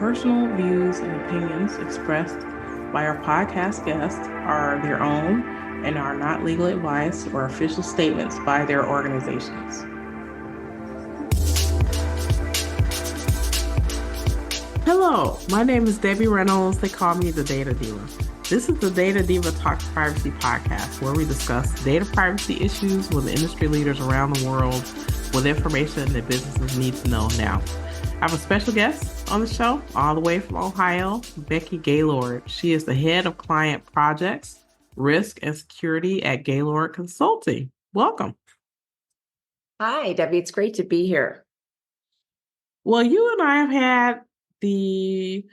personal views and opinions expressed by our podcast guests are their own and are not legal advice or official statements by their organizations. Hello, my name is Debbie Reynolds. They call me the Data Diva. This is the Data Diva Talks Privacy podcast, where we discuss data privacy issues with industry leaders around the world with information that businesses need to know now. I have a special guest on the show, all the way from Ohio, Becky Gaylord. She is the head of client projects, risk, and security at Gaylord Consulting. Welcome. Hi, Debbie. It's great to be here. Well, you and I have had the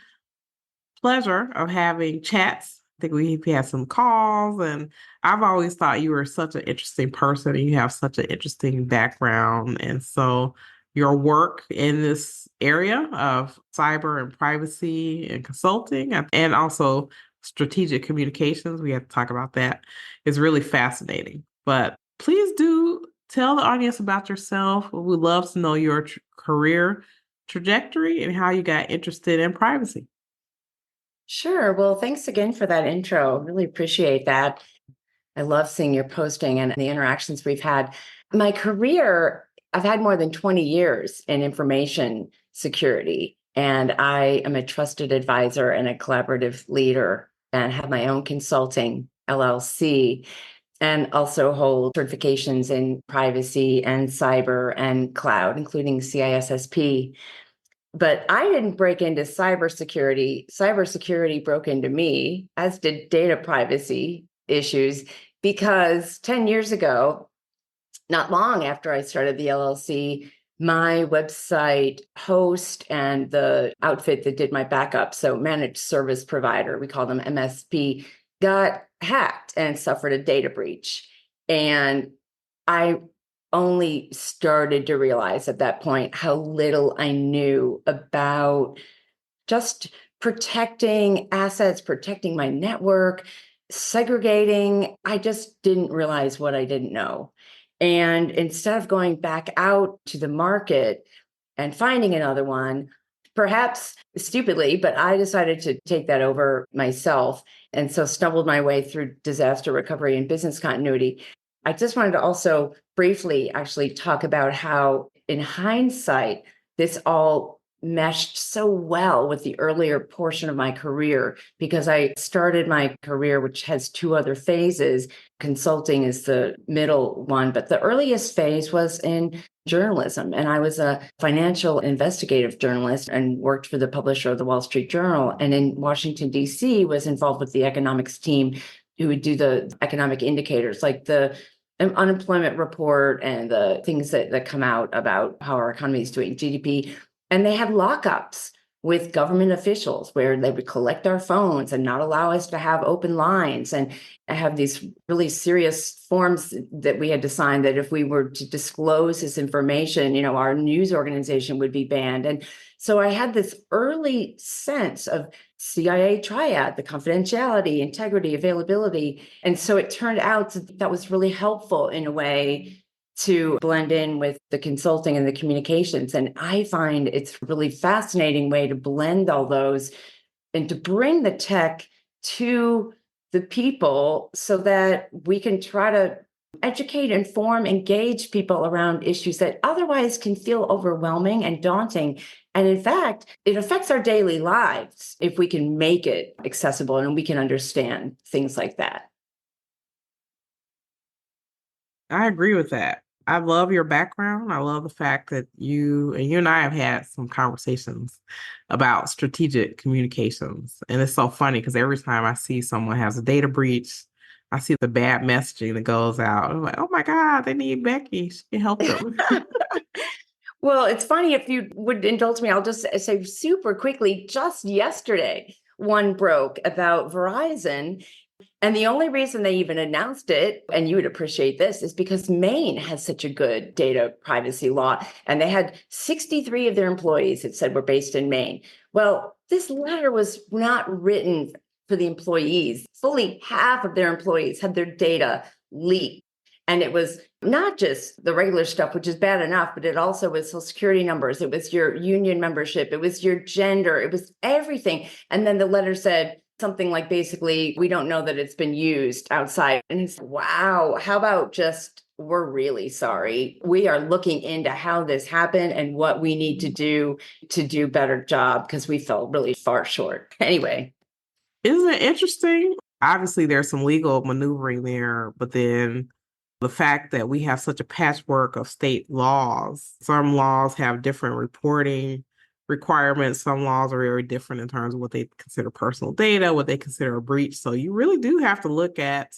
pleasure of having chats. I think we've had some calls, and I've always thought you were such an interesting person and you have such an interesting background. And so your work in this area of cyber and privacy and consulting and also strategic communications, we have to talk about that, is really fascinating. But please do tell the audience about yourself. We'd love to know your career trajectory and how you got interested in privacy. Sure. Well, thanks again for that intro. Really appreciate that. I love seeing your posting and the interactions we've had. My career, I've had more than 20 years in information security, and I am a trusted advisor and a collaborative leader and have my own consulting LLC, and also hold certifications in privacy and cyber and cloud, including CISSP. But I didn't break into cybersecurity. Cybersecurity broke into me, as did data privacy issues, because 10 years ago, not long after I started the LLC, my website host and the outfit that did my backup, so managed service provider, we call them MSP, got hacked and suffered a data breach. And I only started to realize at that point how little I knew about just protecting assets, protecting my network, segregating. I just didn't realize what I didn't know. And instead of going back out to the market and finding another one, perhaps stupidly, but I decided to take that over myself. And so stumbled my way through disaster recovery and business continuity. I just wanted to also briefly actually talk about how, in hindsight, this all meshed so well with the earlier portion of my career, because I started my career, which has two other phases. Consulting is the middle one, but the earliest phase was in journalism. And I was a financial investigative journalist and worked for the publisher of the Wall Street Journal. And in Washington, D.C., was involved with the economics team who would do the economic indicators like the unemployment report and the things that come out about how our economy is doing, GDP. And they had lockups with government officials where they would collect our phones and not allow us to have open lines, and have these really serious forms that we had to sign that if we were to disclose this information, our news organization would be banned. And so I had this early sense of CIA triad, the confidentiality, integrity, availability. And so it turned out that was really helpful in a way to blend in with the consulting and the communications. And I find it's a really fascinating way to blend all those and to bring the tech to the people so that we can try to educate, inform, engage people around issues that otherwise can feel overwhelming and daunting. And in fact, it affects our daily lives if we can make it accessible and we can understand things like that. I agree with that. I love your background. I love the fact that you and I have had some conversations about strategic communications. And it's so funny because every time I see someone has a data breach, I see the bad messaging that goes out. I'm like, oh my God, they need Becky. She can help them. Well, it's funny, if you would indulge me, I'll just say super quickly, just yesterday, one broke about Verizon. And the only reason they even announced it, and you would appreciate this, is because Maine has such a good data privacy law. And they had 63 of their employees that said were based in Maine. Well, this letter was not written for the employees. Fully half of their employees had their data leaked. And it was not just the regular stuff, which is bad enough, but it also was Social Security numbers. It was your union membership. It was your gender. It was everything. And then the letter said something like, basically, we don't know that it's been used outside. And it's, wow, how about just, we're really sorry. We are looking into how this happened and what we need to do a better job, because we fell really far short. Anyway. Isn't it interesting? Obviously, there's some legal maneuvering there, but then the fact that we have such a patchwork of state laws, some laws have different reporting requirements. Some laws are very different in terms of what they consider personal data, what they consider a breach. So you really do have to look at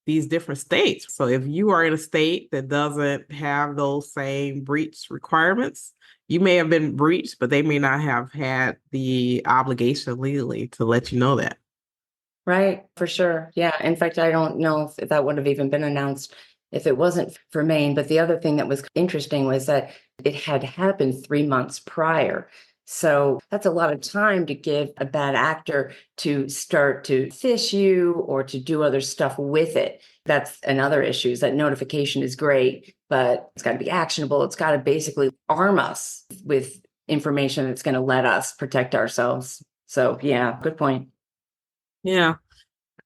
these different states. So if you are in a state that doesn't have those same breach requirements, you may have been breached, but they may not have had the obligation legally to let you know that. Right, for sure. Yeah. In fact, I don't know if that would have even been announced if it wasn't for Maine. But the other thing that was interesting was that it had happened 3 months prior. So that's a lot of time to give a bad actor to start to phish you or to do other stuff with it. That's another issue, is that notification is great, but it's got to be actionable. It's got to basically arm us with information that's going to let us protect ourselves. So yeah, good point. Yeah.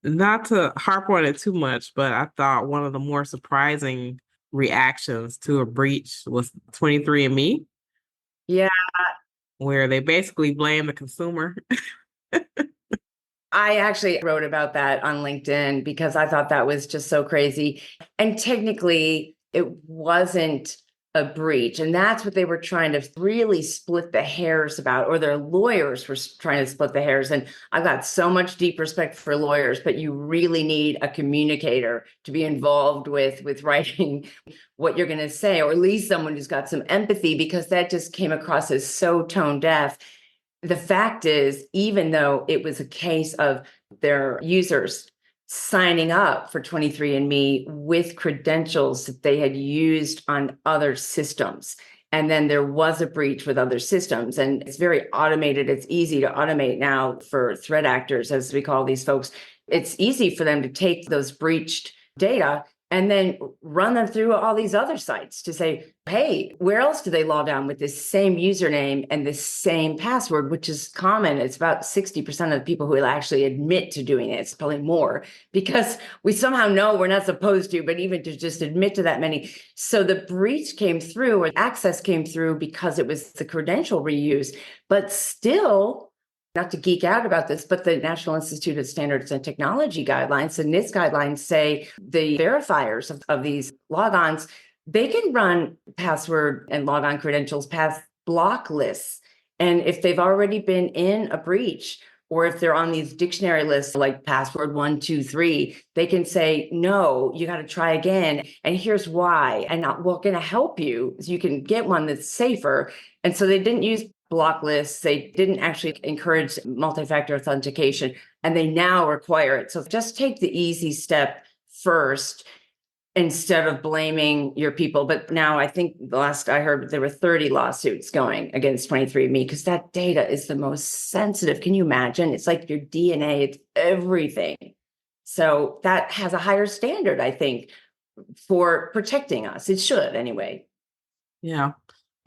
Not to harp on it too much, but I thought one of the more surprising reactions to a breach was 23andMe, Yeah. where they basically blame the consumer. I actually wrote about that on LinkedIn because I thought that was just so crazy. And technically, it wasn't a breach. And that's what they were trying to really split the hairs about, or their lawyers were trying to split the hairs. And I've got so much deep respect for lawyers, but you really need a communicator to be involved with writing what you're going to say, or at least someone who's got some empathy, because that just came across as so tone deaf. The fact is, even though it was a case of their users signing up for 23andMe with credentials that they had used on other systems, and then there was a breach with other systems, and it's very automated. It's easy to automate now for threat actors, as we call these folks. It's easy for them to take those breached data and then run them through all these other sites to say, hey, where else do they log on with this same username and this same password, which is common. It's about 60% of the people who will actually admit to doing it. It's probably more, because we somehow know we're not supposed to, but even to just admit to that many. So the breach came through, or access came through, because it was the credential reuse. But still, not to geek out about this, but the National Institute of Standards and Technology guidelines, the NIST guidelines, say the verifiers of these logons, they can run password and logon credentials past block lists. And if they've already been in a breach, or if they're on these dictionary lists like password 123, they can say, no, you got to try again. And here's why. And we're going to help you so you can get one that's safer. And so they didn't use block lists. They didn't actually encourage multi-factor authentication, and they now require it. So just take the easy step first instead of blaming your people. But now I think the last I heard, there were 30 lawsuits going against 23andMe, because that data is the most sensitive. Can you imagine? It's like your DNA, it's everything. So that has a higher standard, I think, for protecting us. It should anyway. Yeah.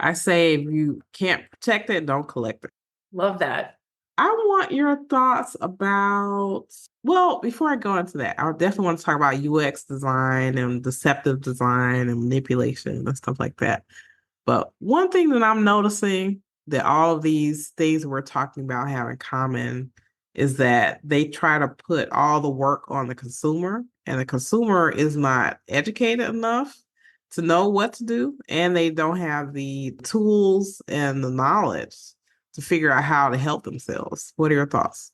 I say if you can't protect it, don't collect it. Love that. I want your thoughts about, well, before I go into that, I definitely want to talk about UX design and deceptive design and manipulation and stuff like that. But one thing that I'm noticing that all of these things we're talking about have in common is that they try to put all the work on the consumer, and the consumer is not educated enough to know what to do, and they don't have the tools and the knowledge to figure out how to help themselves. What are your thoughts?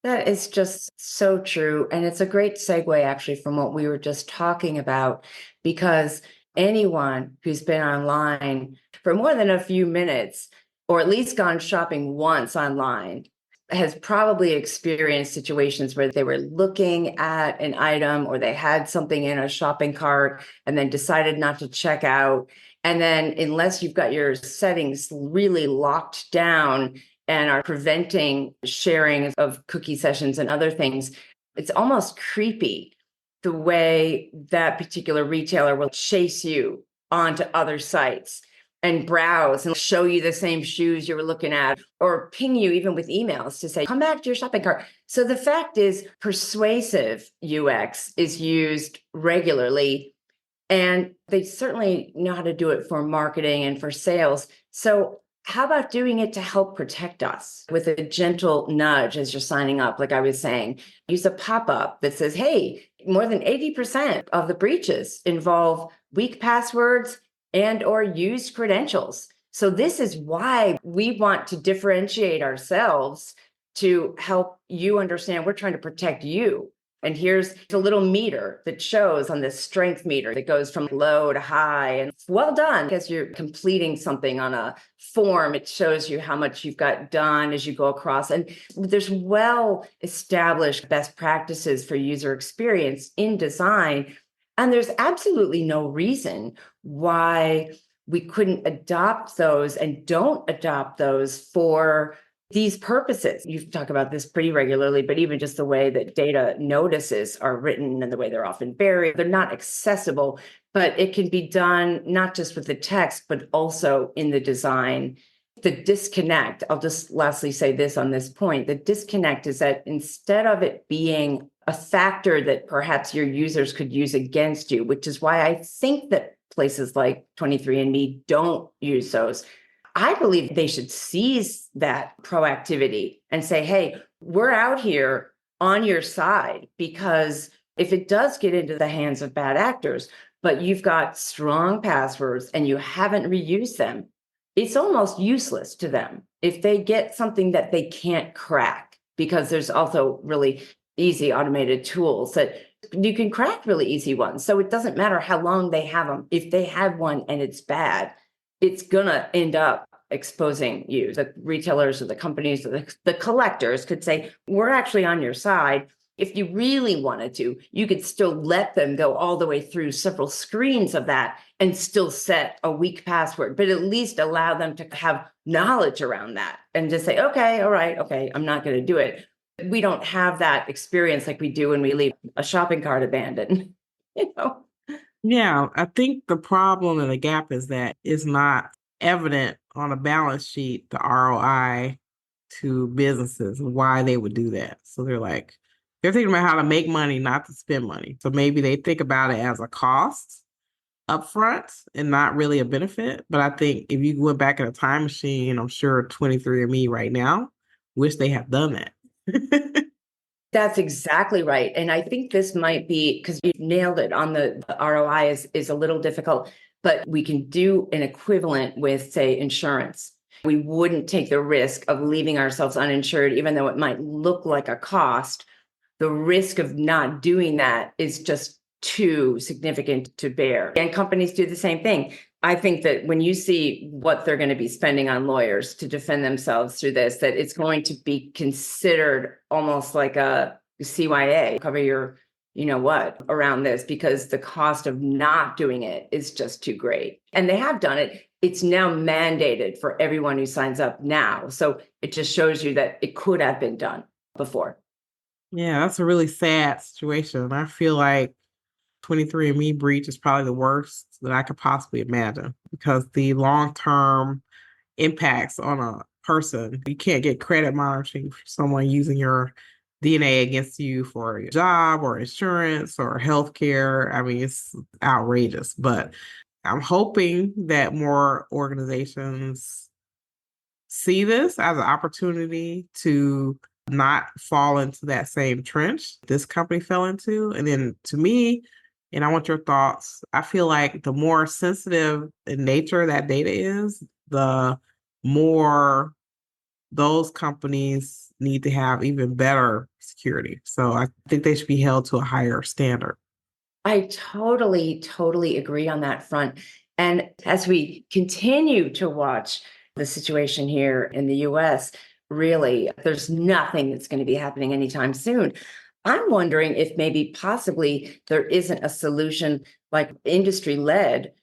That is just so true. And it's a great segue, actually, from what we were just talking about, because anyone who's been online for more than a few minutes, or at least gone shopping once online, has probably experienced situations where they were looking at an item, or they had something in a shopping cart and then decided not to check out. And then, unless you've got your settings really locked down and are preventing sharing of cookie sessions and other things, it's almost creepy the way that particular retailer will chase you onto other sites and browse and show you the same shoes you were looking at, or ping you even with emails to say, come back to your shopping cart. So the fact is, persuasive UX is used regularly, and they certainly know how to do it for marketing and for sales. So how about doing it to help protect us with a gentle nudge as you're signing up? Like I was saying, use a pop-up that says, hey, more than 80% of the breaches involve weak passwords and or used credentials. So this is why we want to differentiate ourselves to help you understand we're trying to protect you. And here's a little meter that shows on this strength meter that goes from low to high. And well done, as you're completing something on a form, it shows you how much you've got done as you go across. And there's well established best practices for user experience in design. And there's absolutely no reason why we couldn't adopt those and don't adopt those for these purposes. You talk about this pretty regularly, but even just the way that data notices are written and the way they're often buried, they're not accessible, but it can be done not just with the text, but also in the design. The disconnect, I'll just lastly say this on this point, the disconnect is that instead of it being a factor that perhaps your users could use against you, which is why I think that places like 23andMe don't use those. I believe they should seize that proactivity and say, hey, we're out here on your side, because if it does get into the hands of bad actors, but you've got strong passwords and you haven't reused them, it's almost useless to them if they get something that they can't crack, because there's also really easy automated tools that you can crack really easy ones. So it doesn't matter how long they have them. If they have one and it's bad, it's going to end up exposing you. The retailers or the companies or the collectors could say, we're actually on your side. If you really wanted to, you could still let them go all the way through several screens of that and still set a weak password, but at least allow them to have knowledge around that and just say, okay, all right, okay, I'm not going to do it. We don't have that experience like we do when we leave a shopping cart abandoned, you know? Yeah, I think the problem and the gap is that it's not evident on a balance sheet, the ROI to businesses, why they would do that. So they're thinking about how to make money, not to spend money. So maybe they think about it as a cost upfront and not really a benefit. But I think if you went back in a time machine, I'm sure 23andMe right now wish they had done that. That's exactly right. And I think this might be, because you nailed it on the ROI is a little difficult, but we can do an equivalent with, say, insurance. We wouldn't take the risk of leaving ourselves uninsured, even though it might look like a cost. The risk of not doing that is just too significant to bear. And companies do the same thing. I think that when you see what they're going to be spending on lawyers to defend themselves through this, that it's going to be considered almost like a CYA, cover your, you know what, around this, because the cost of not doing it is just too great. And they have done it. It's now mandated for everyone who signs up now. So it just shows you that it could have been done before. Yeah, that's a really sad situation. I feel like 23andMe breach is probably the worst that I could possibly imagine, because the long-term impacts on a person, you can't get credit monitoring for someone using your DNA against you for your job or insurance or healthcare. I mean, it's outrageous, but I'm hoping that more organizations see this as an opportunity to not fall into that same trench this company fell into. And then to me, and I want your thoughts, I feel like the more sensitive in nature that data is, the more those companies need to have even better security. So I think they should be held to a higher standard. I totally agree on that front. And as we continue to watch the situation here in the US, really, there's nothing that's going to be happening anytime soon. I'm wondering if maybe possibly there isn't a solution like industry led,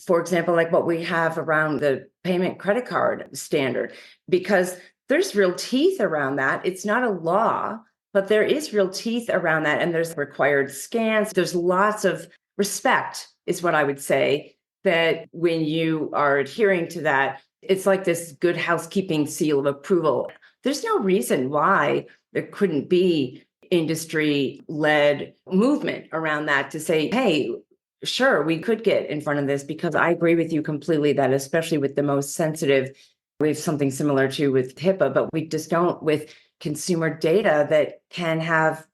for example, like what we have around the payment credit card standard, because there's real teeth around that. It's not a law, But there is real teeth around that. And there's required scans. There's lots of respect, is what I would say, that when you are adhering to that, it's like this good housekeeping seal of approval. There's no reason why there couldn't be industry-led movement around that to say, hey, sure, we could get in front of this, because I agree with you completely that especially with the most sensitive, we have something similar to with HIPAA, but we just don't with consumer data that can have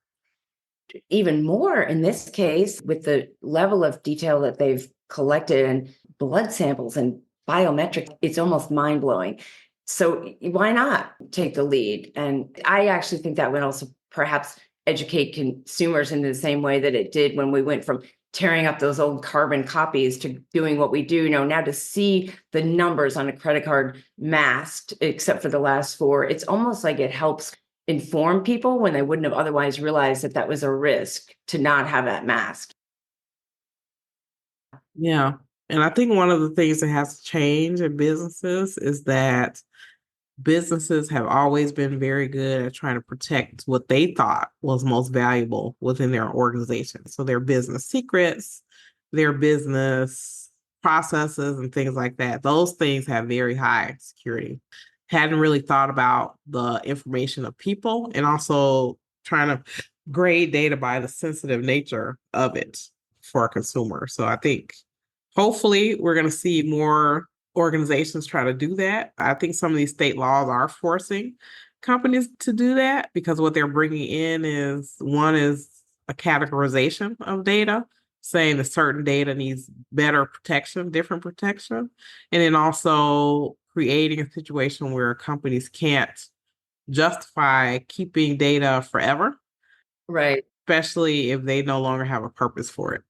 even more in this case with the level of detail that they've collected and blood samples and biometrics. It's almost mind blowing. So why not take the lead? And I actually think that would also perhaps educate consumers in the same way that it did when we went from tearing up those old carbon copies to doing what we do now to see the numbers on a credit card masked, except for the last four. It's almost like it helps inform people when they wouldn't have otherwise realized that that was a risk to not have that masked. Yeah. And I think one of the things that has to change in businesses is that businesses have always been very good at trying to protect what they thought was most valuable within their organization. So their business secrets, their business processes, and things like that. Those things have very high security. Hadn't really thought about the information of people and also trying to grade data by the sensitive nature of it for a consumer. So I think hopefully we're going to see more organizations try to do that. I think some of these state laws are forcing companies to do that because what they're bringing in is one is a categorization of data, saying that certain data needs better protection, different protection, and then also creating a situation where companies can't justify keeping data forever, Right. especially if they no longer have a purpose for it.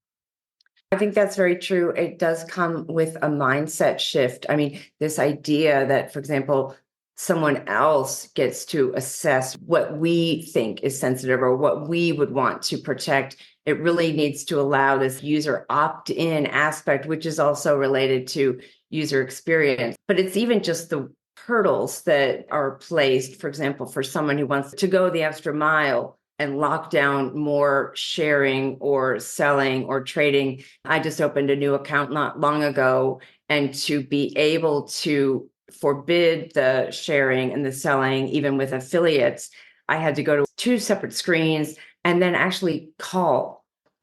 I think that's very true. It does come with a mindset shift. I mean, this idea that, for example, someone else gets to assess what we think is sensitive or what we would want to protect. It really needs to allow this user opt-in aspect, which is also related to user experience. But it's even just the hurdles that are placed, for example, for someone who wants to go the extra mile and lock down more sharing or selling or trading. I just opened a new account not long ago, and to be able to forbid the sharing and the selling, even with affiliates, I had to go to two separate screens and then actually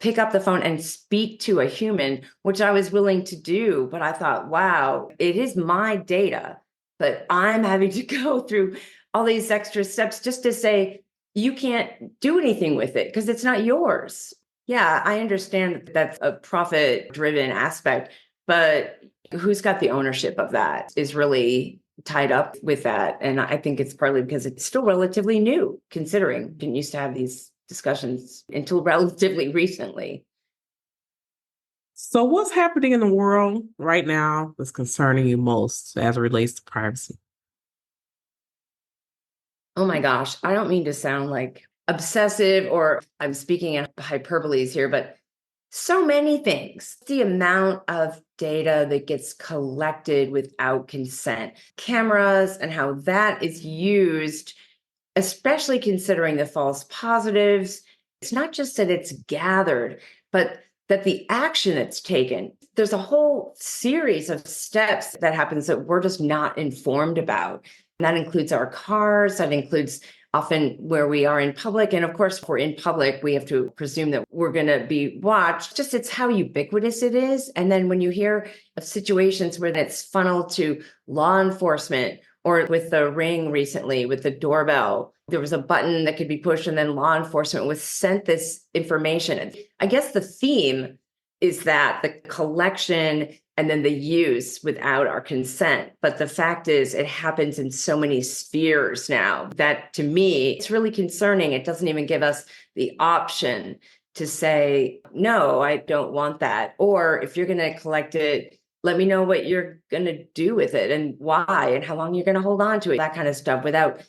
pick up the phone and speak to a human, which I was willing to do. But I thought, wow, it is my data, but I'm having to go through all these extra steps just to say, you can't do anything with it because it's not yours. Yeah, I understand that that's a profit driven aspect, but who's got the ownership of that is really tied up with that. And I think it's partly because it's still relatively new, considering didn't used to have these discussions until relatively recently. So, what's happening in the world right now that's concerning you most as it relates to privacy? Oh my gosh, I don't mean to sound like obsessive or I'm speaking in hyperboles here, but so many things. The amount of data that gets collected without consent, cameras, and how that is used, especially considering the false positives. It's not just that it's gathered, but that the action that's taken, there's a whole series of steps that happens that we're just not informed about. And that includes our cars, that includes often where we are in public. And of course, if we're in public, we have to presume that we're going to be watched. Just it's how ubiquitous it is. And then when you hear of situations where it's funneled to law enforcement, or with the Ring recently, with the doorbell, there was a button that could be pushed and then law enforcement was sent this information. I guess the theme is that the collection and then the use without our consent. But the fact is, it happens in so many spheres now that to me, it's really concerning. It doesn't even give us the option to say, no, I don't want that. Or if you're going to collect it, let me know what you're going to do with it and why and how long you're going to hold on to it, that kind of stuff, without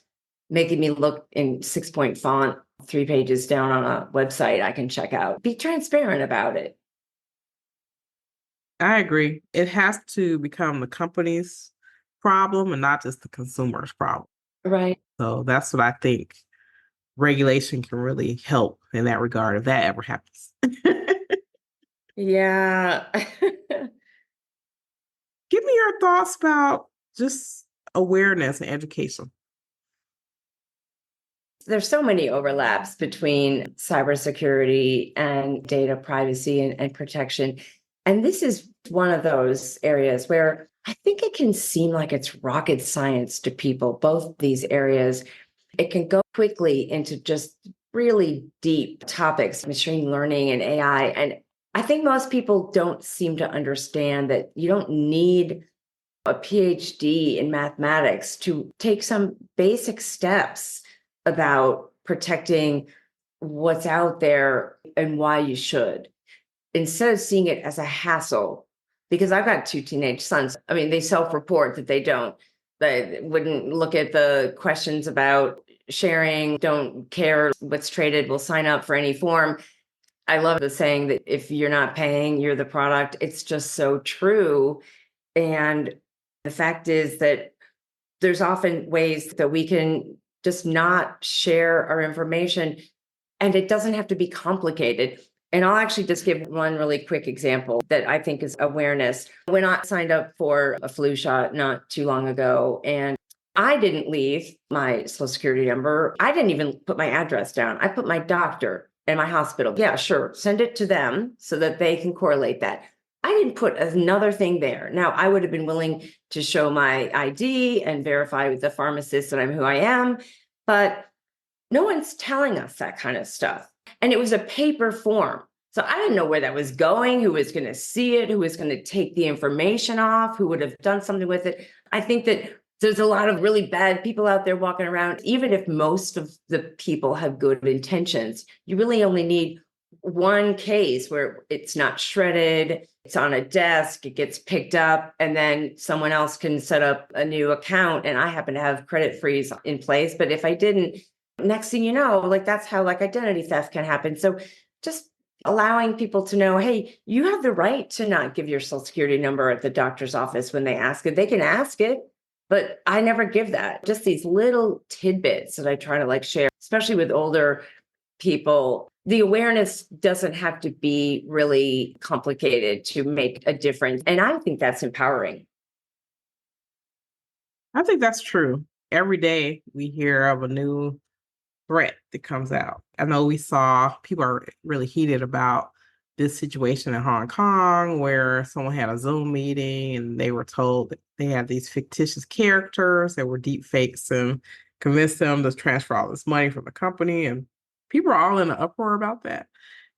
making me look in 6-point font, 3 pages down on a website I can check out. Be transparent about it. I agree. It has to become the company's problem and not just the consumer's problem. Right. So that's what I think regulation can really help in that regard if that ever happens. Yeah. Give me your thoughts about just awareness and education. There's so many overlaps between cybersecurity and data privacy and protection. And this is one of those areas where I think it can seem like it's rocket science to people, both these areas. It can go quickly into just really deep topics, machine learning and AI. And I think most people don't seem to understand that you don't need a PhD in mathematics to take some basic steps about protecting what's out there and why you should, instead of seeing it as a hassle. Because I've got two teenage sons. I mean, they self-report that they wouldn't look at the questions about sharing, don't care what's traded, will sign up for any form. I love the saying that if you're not paying, you're the product. It's just so true. And the fact is that there's often ways that we can just not share our information, and it doesn't have to be complicated. And I'll actually just give one really quick example that I think is awareness. When I signed up for a flu shot not too long ago, and I didn't leave my social security number. I didn't even put my address down. I put my doctor and my hospital. Yeah, sure. Send it to them so that they can correlate that. I didn't put another thing there. Now, I would have been willing to show my ID and verify with the pharmacist that I'm who I am, but no one's telling us that kind of stuff. And it was a paper form. So I didn't know where that was going, who was going to see it, who was going to take the information off, who would have done something with it. I think that there's a lot of really bad people out there walking around. Even if most of the people have good intentions, you really only need one case where it's not shredded, it's on a desk, it gets picked up, and then someone else can set up a new account. And I happen to have credit freeze in place. But if I didn't, next thing you know, like that's how like identity theft can happen. So just allowing people to know, hey, you have the right to not give your social security number at the doctor's office when they ask it. They can ask it, but I never give that. Just these little tidbits that I try to like share, especially with older people. The awareness doesn't have to be really complicated to make a difference. And I think that's empowering. I think that's true. Every day we hear of a new threat that comes out. I know we saw people are really heated about this situation in Hong Kong where someone had a Zoom meeting and they were told that they had these fictitious characters that were deep fakes and convinced them to transfer all this money from the company. And people are all in an uproar about that,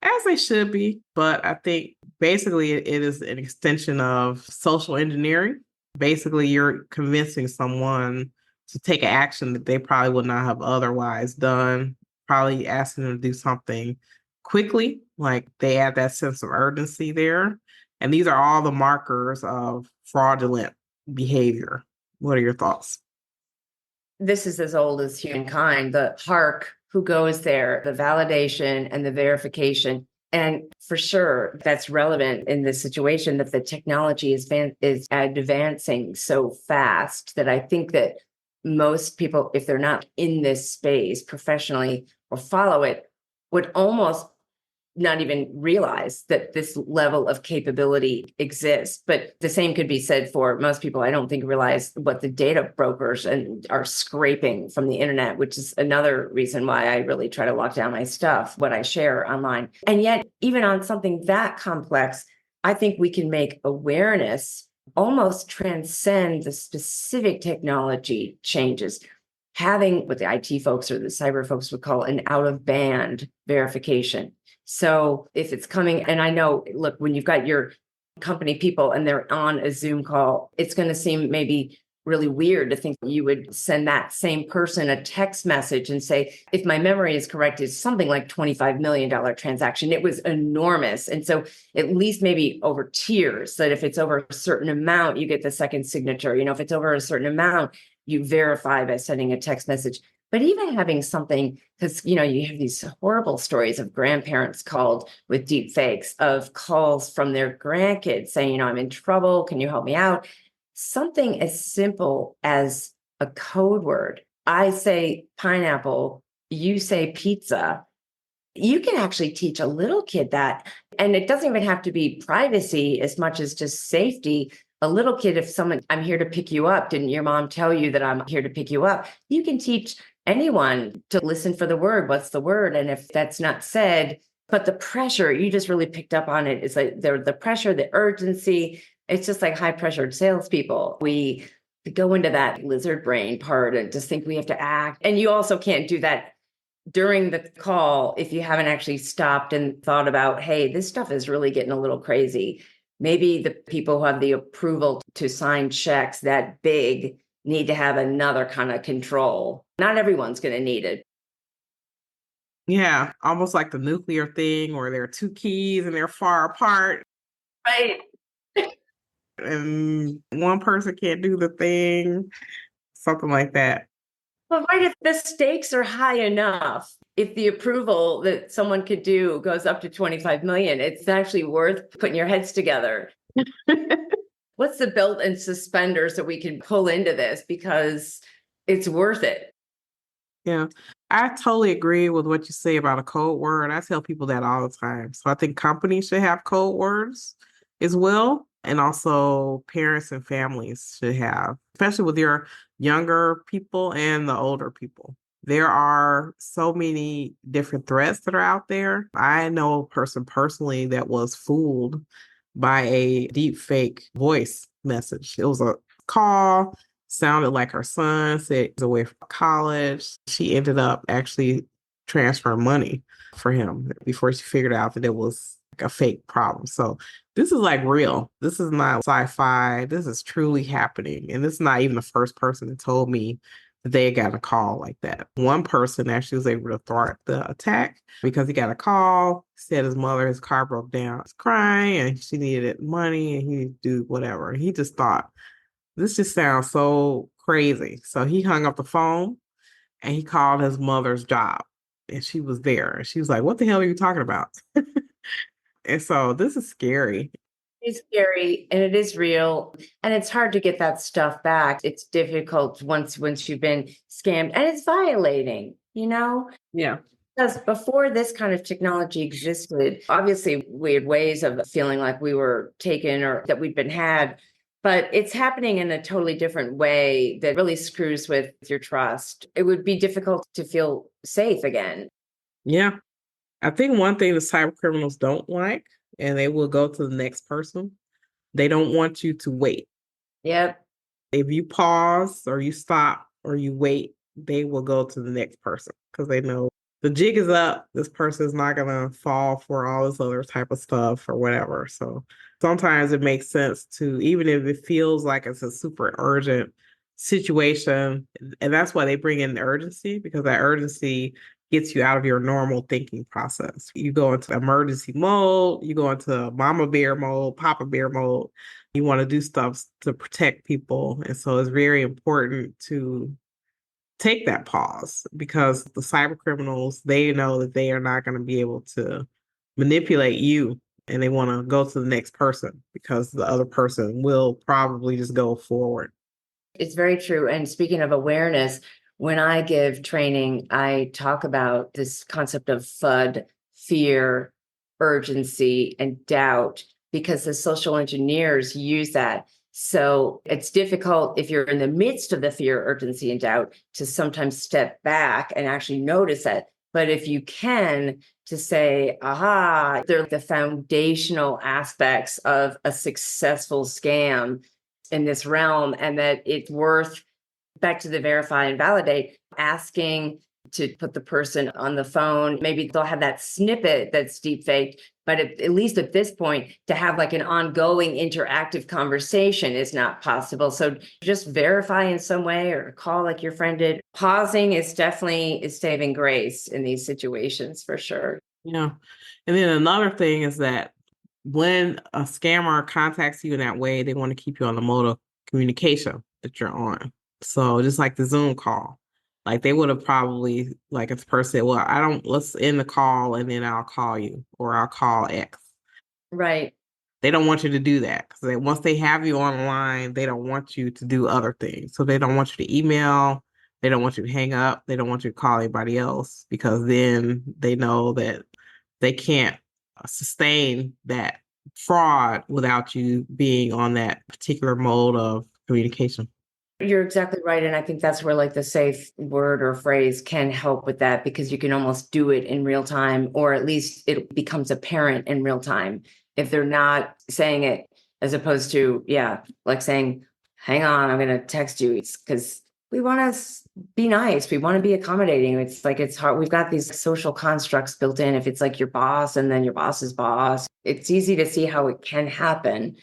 as they should be. But I think basically it is an extension of social engineering. Basically, you're convincing someone to take action that they probably would not have otherwise done, probably asking them to do something quickly, like they add that sense of urgency there. And these are all the markers of fraudulent behavior. What are your thoughts? This is as old as humankind, the hark, who goes there, the validation and the verification. And for sure, that's relevant in this situation that the technology is advancing so fast that I think that most people, if they're not in this space professionally or follow it, would almost not even realize that this level of capability exists. But the same could be said for most people. I don't think realize what the data brokers and are scraping from the internet, which is another reason why I really try to lock down my stuff, what I share online. And yet, even on something that complex, I think we can make awareness almost transcend the specific technology changes. Having what the IT folks or the cyber folks would call an out of band verification. So if it's coming, and I know, look, when you've got your company people and they're on a Zoom call, it's going to seem maybe really weird to think you would send that same person a text message and say, if my memory is correct, it's something like $25 million transaction. It was enormous. And so at least maybe over tiers, that if it's over a certain amount, you get the second signature. If it's over a certain amount, you verify by sending a text message. But even having something, because you have these horrible stories of grandparents called with deep fakes of calls from their grandkids saying, I'm in trouble. Can you help me out? Something as simple as a code word. I say pineapple you say pizza, you can actually teach a little kid that. And it doesn't even have to be privacy as much as just safety. A little kid, if someone, I'm here to pick you up, didn't your mom tell you that I'm here to pick you up? You can teach anyone to listen for the word. What's the word? And if that's not said, but the pressure, you just really picked up on it. Is like the pressure, the urgency. It's just like high pressured salespeople. We go into that lizard brain part and just think we have to act. And you also can't do that during the call if you haven't actually stopped and thought about, hey, this stuff is really getting a little crazy. Maybe the people who have the approval to sign checks that big need to have another kind of control. Not everyone's going to need it. Yeah, almost like the nuclear thing where there are two keys and they're far apart Right. and one person can't do the thing, something like that. But right, if the stakes are high enough, if the approval that someone could do goes up to 25 million, it's actually worth putting your heads together. What's the belt and suspenders that we can pull into this, because it's worth it. Yeah, I totally agree with what you say about a code word. I tell people that all the time. So I think companies should have code words as well. And also parents and families should have, especially with your younger people and the older people. There are so many different threats that are out there. I know a person personally that was fooled by a deep fake voice message. It was a call, sounded like her son, said he's away from college. She ended up actually transferring money for him before she figured out that it was like a fake problem. So this is like real. This is not sci-fi. This is truly happening. And this is not even the first person that told me that they got a call like that. One person actually was able to thwart the attack because he got a call, said his car broke down, was crying, and she needed money and he needed to do whatever. He just thought, this just sounds so crazy. So he hung up the phone and he called his mother's job. And she was there. And she was like, what the hell are you talking about? And so this is scary. It's scary and it is real. And it's hard to get that stuff back. It's difficult once you've been scammed, and it's violating, you know? Yeah. Because before this kind of technology existed, obviously we had ways of feeling like we were taken or that we'd been had, but it's happening in a totally different way that really screws with your trust. It would be difficult to feel safe again. Yeah. I think one thing the cyber criminals don't like, and they will go to the next person, they don't want you to wait. Yep. If you pause or you stop or you wait, they will go to the next person because they know the jig is up. This person is not going to fall for all this other type of stuff or whatever. So sometimes it makes sense to, even if it feels like it's a super urgent situation, and that's why they bring in the urgency, because that urgency gets you out of your normal thinking process. You go into emergency mode, you go into mama bear mode, papa bear mode. You want to do stuff to protect people. And so it's very important to take that pause because the cyber criminals, they know that they are not going to be able to manipulate you, and they want to go to the next person because the other person will probably just go forward. It's very true. And speaking of awareness, when I give training, I talk about this concept of FUD, fear, urgency, and doubt, because the social engineers use that. So it's difficult if you're in the midst of the fear, urgency, and doubt to sometimes step back and actually notice it. But if you can, to say, aha, they're the foundational aspects of a successful scam in this realm, and that it's worth, back to the verify and validate, asking to put the person on the phone. Maybe they'll have that snippet that's deep faked, but at least at this point, to have like an ongoing interactive conversation is not possible. So just verify in some way or call like your friend did. Pausing is saving grace in these situations for sure. Yeah. And then another thing is that when a scammer contacts you in that way, they want to keep you on the mode of communication that you're on. So just like the Zoom call, like they would have probably, like if the person said, well, let's end the call and then I'll call you or I'll call X. Right. They don't want you to do that because once they have you online, they don't want you to do other things. So they don't want you to email. They don't want you to hang up. They don't want you to call anybody else because then they know that they can't sustain that fraud without you being on that particular mode of communication. You're exactly right. And I think that's where like the safe word or phrase can help with that, because you can almost do it in real time, or at least it becomes apparent in real time if they're not saying it, as opposed to, yeah, like saying, hang on, I'm going to text you. It's because we want to be nice. We want to be accommodating. It's like, it's hard. We've got these social constructs built in. If it's like your boss and then your boss's boss, it's easy to see how it can happen.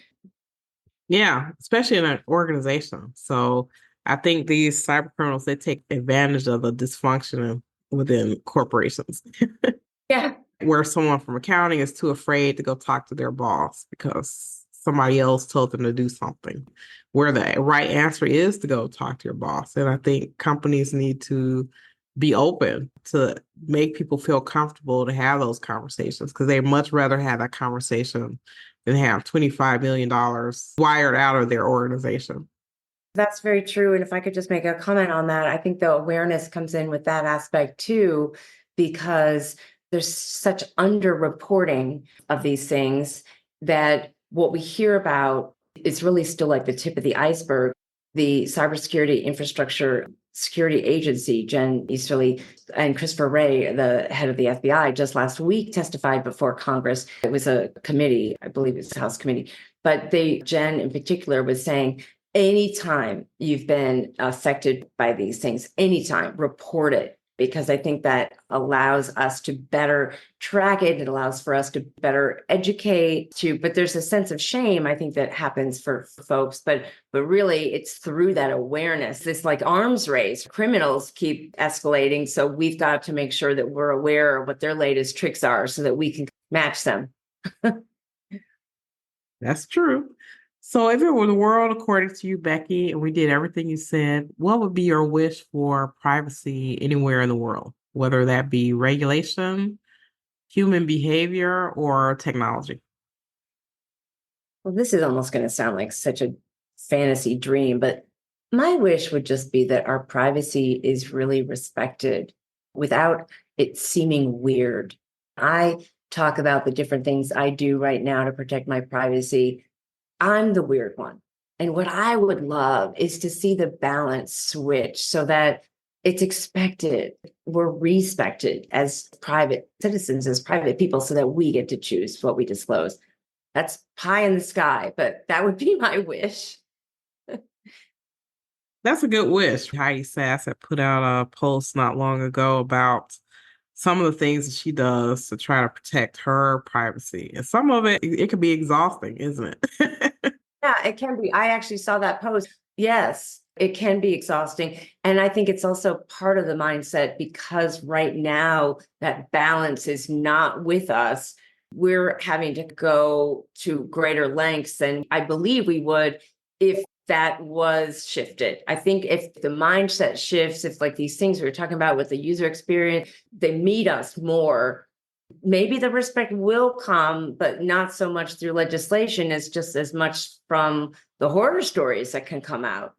Yeah, especially in an organization. So I think these cyber criminals, they take advantage of the dysfunction within corporations Yeah. where someone from accounting is too afraid to go talk to their boss because somebody else told them to do something, where the right answer is to go talk to your boss. And I think companies need to be open to make people feel comfortable to have those conversations because they much rather have that conversation than have $25 million wired out of their organization. That's very true. And if I could just make a comment on that, I think the awareness comes in with that aspect too, because there's such underreporting of these things that what we hear about is really still like the tip of the iceberg. The Cybersecurity Infrastructure Security Agency, Jen Easterly and Christopher Wray, the head of the FBI, just last week testified before Congress. It was a committee, I believe it's a House committee, but Jen in particular was saying, anytime you've been affected by these things, anytime, report it, because I think that allows us to better track it. It allows for us to better educate but there's a sense of shame, I think, that happens for folks, but really it's through that awareness. This like arms race, criminals keep escalating. So we've got to make sure that we're aware of what their latest tricks are so that we can match them. That's true. So if it were the world according to you, Becky, and we did everything you said, what would be your wish for privacy anywhere in the world, whether that be regulation, human behavior, or technology? Well, this is almost going to sound like such a fantasy dream, but my wish would just be that our privacy is really respected without it seeming weird. I talk about the different things I do right now to protect my privacy. I'm the weird one. And what I would love is to see the balance switch so that it's expected, we're respected as private citizens, as private people, so that we get to choose what we disclose. That's pie in the sky, but that would be my wish. That's a good wish. Heidi Sass had put out a post not long ago about some of the things that she does to try to protect her privacy. And some of it can be exhausting, isn't it? Yeah, it can be. I actually saw that post. Yes, it can be exhausting. And I think it's also part of the mindset, because right now that balance is not with us. We're having to go to greater lengths than I believe we would if that was shifted. I think if the mindset shifts, if like these things we were talking about with the user experience, they meet us more, maybe the respect will come, but not so much through legislation as just as much from the horror stories that can come out.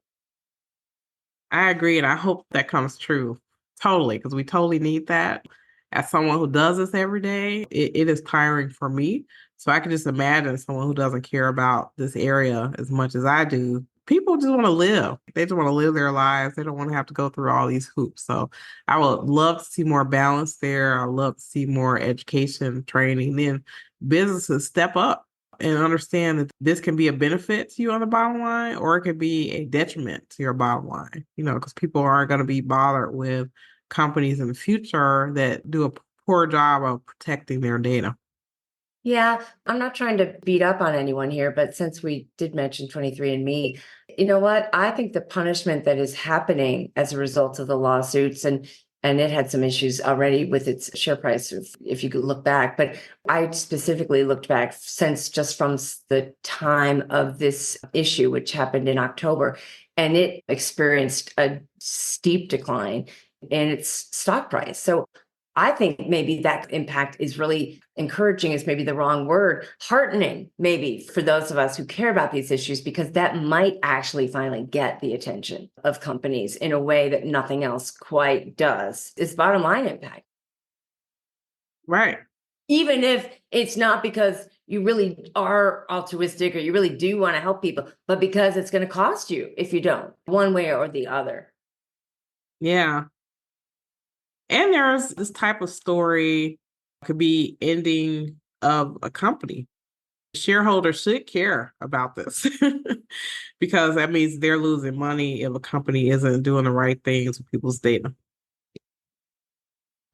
I agree, and I hope that comes true. Totally, because we totally need that. As someone who does this every day, it is tiring for me. So I can just imagine someone who doesn't care about this area as much as I do. People just want to live. They just want to live their lives. They don't want to have to go through all these hoops. So I would love to see more balance there. I love to see more education, training. Then businesses step up and understand that this can be a benefit to you on the bottom line, or it could be a detriment to your bottom line, because people aren't going to be bothered with companies in the future that do a poor job of protecting their data. Yeah, I'm not trying to beat up on anyone here, but since we did mention 23andMe, you know what? I think the punishment that is happening as a result of the lawsuits, and it had some issues already with its share price, if you could look back, but I specifically looked back since just from the time of this issue, which happened in October, and it experienced a steep decline in its stock price. So I think maybe that impact is really encouraging, is maybe the wrong word, heartening, maybe for those of us who care about these issues, because that might actually finally get the attention of companies in a way that nothing else quite does. It's bottom line impact. Right. Even if it's not because you really are altruistic or you really do want to help people, but because it's going to cost you if you don't, one way or the other. Yeah. And there's this type of story could be ending of a company. Shareholders should care about this because that means they're losing money if a company isn't doing the right things with people's data.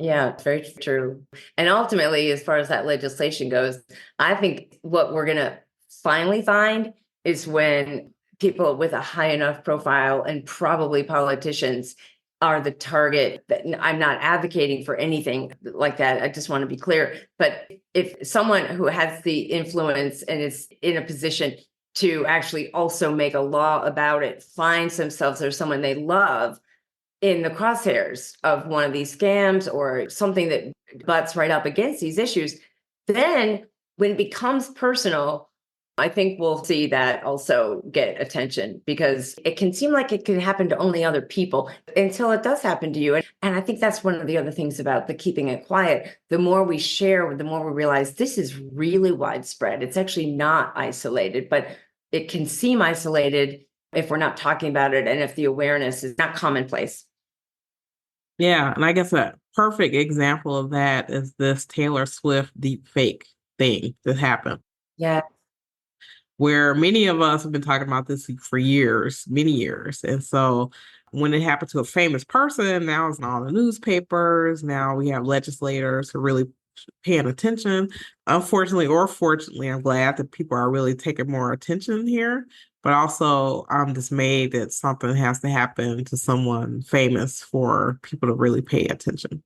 Yeah, it's very true. And ultimately, as far as that legislation goes, I think what we're going to finally find is when people with a high enough profile, and probably politicians, are the target. I'm not advocating for anything like that. I just want to be clear. But if someone who has the influence and is in a position to actually also make a law about it finds themselves or someone they love in the crosshairs of one of these scams or something that butts right up against these issues, then when it becomes personal, I think we'll see that also get attention, because it can seem like it can happen to only other people until it does happen to you. And I think that's one of the other things about the keeping it quiet. The more we share, the more we realize this is really widespread. It's actually not isolated, but it can seem isolated if we're not talking about it and if the awareness is not commonplace. Yeah, and I guess a perfect example of that is this Taylor Swift deep fake thing that happened, Yeah. where many of us have been talking about this for years, many years. And so when it happened to a famous person, now it's in all the newspapers. Now we have legislators who are really paying attention. Unfortunately or fortunately, I'm glad that people are really taking more attention here. But also, I'm dismayed that something has to happen to someone famous for people to really pay attention.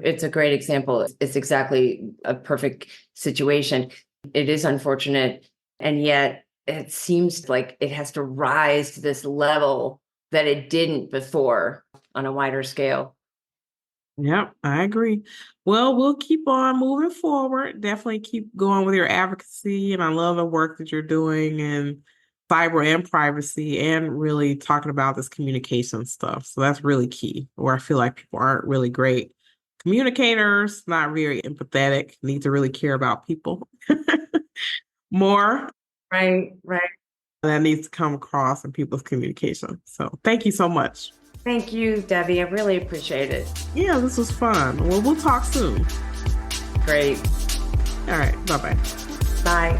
It's a great example. It's exactly a perfect situation. It is unfortunate. And yet it seems like it has to rise to this level that it didn't before on a wider scale. Yep, I agree. Well, we'll keep on moving forward. Definitely keep going with your advocacy. And I love the work that you're doing in cyber and privacy and really talking about this communication stuff. So that's really key, where I feel like people aren't really great communicators, not very empathetic, need to really care about people more. Right, right. That needs to come across in people's communication. So thank you so much. Thank you, Debbie. I really appreciate it. Yeah, this was fun. Well, we'll talk soon. Great. All right. Bye-bye. Bye.